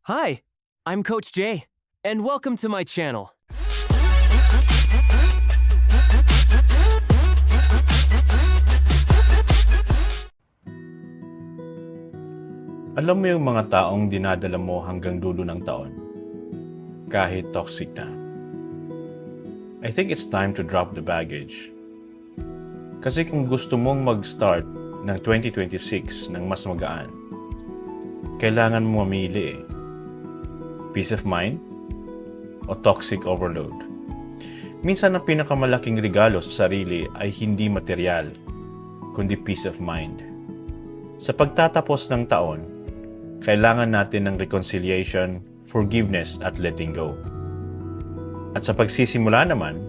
Hi, I'm Coach Jay, and welcome to my channel. Alam mo yung mga taong dinadala mo hanggang dulo ng taon, kahit toxic na. I think it's time to drop the baggage. Kasi kung gusto mong mag-start ng 2026 ng mas magaan, kailangan mo mamili eh. Peace of mind o toxic overload. Minsan ang pinakamalaking regalo sa sarili ay hindi material, kundi peace of mind. Sa pagtatapos ng taon, kailangan natin ng reconciliation, forgiveness at letting go. At sa pagsisimula naman,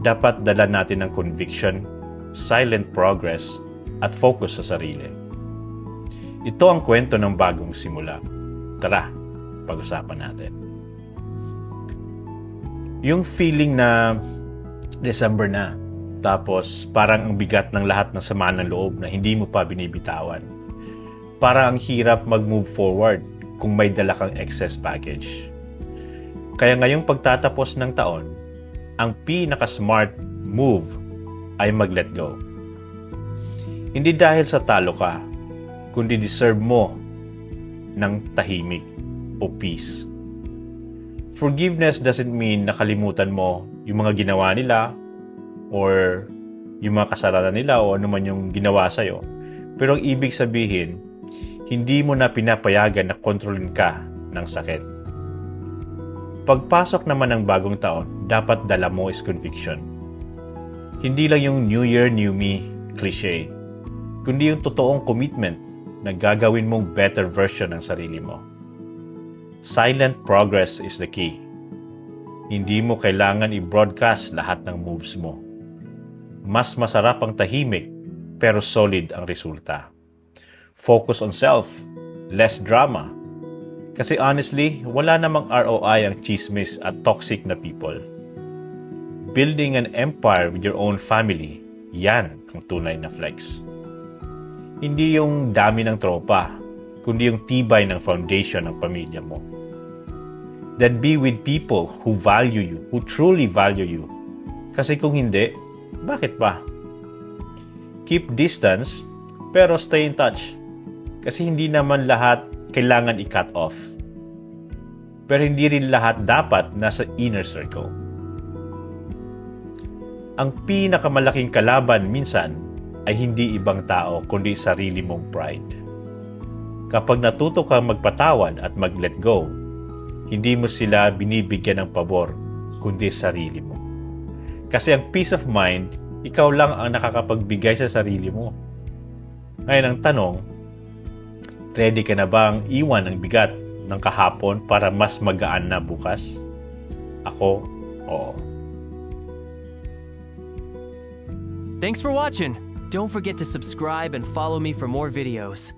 dapat dala natin ng conviction, silent progress at focus sa sarili. Ito ang kwento ng bagong simula. Tara, pag-usapan natin. Yung feeling na December na, tapos parang ang bigat ng lahat ng sama ng loob na hindi mo pa binibitawan. Parang ang hirap mag-move forward kung may dala kang excess baggage. Kaya ngayong pagtatapos ng taon, ang pinaka-smart move ay mag-let go. Hindi dahil sa talo ka, kundi deserve mo ng tahimik o peace. Forgiveness doesn't mean nakalimutan mo yung mga ginawa nila or yung mga kasalanan nila o ano man yung ginawa sa'yo. Pero ang ibig sabihin, hindi mo na pinapayagan na kontrolin ka ng sakit. Pagpasok naman ng bagong taon, dapat dala mo is conviction. Hindi lang yung New Year, New Me cliche, kundi yung totoong commitment na gagawin mong better version ng sarili mo. Silent progress is the key. Hindi mo kailangan i-broadcast lahat ng moves mo. Mas masarap ang tahimik, pero solid ang resulta. Focus on self, less drama. Kasi honestly, wala namang ROI ang chismis at toxic na people. Building an empire with your own family, yan ang tunay na flex. Hindi yung dami ng tropa, kundi yung tibay ng foundation ng pamilya mo. Then be with people who value you, who truly value you. Kasi kung hindi, bakit ba? Keep distance, pero stay in touch. Kasi hindi naman lahat kailangan i-cut off. Pero hindi rin lahat dapat nasa inner circle. Ang pinakamalaking kalaban minsan ay hindi ibang tao kundi sarili mong pride. Kapag natuto kang magpatawad at mag-let go, hindi mo sila binibigyan ng pabor kundi sarili mo. Kasi ang peace of mind, ikaw lang ang nakakapagbigay sa sarili mo. Ngayon ang tanong, ready ka na bang iwan ang bigat ng kahapon para mas magaan na bukas? Ako, oo. Thanks for watching. Don't forget to subscribe and follow me for more videos.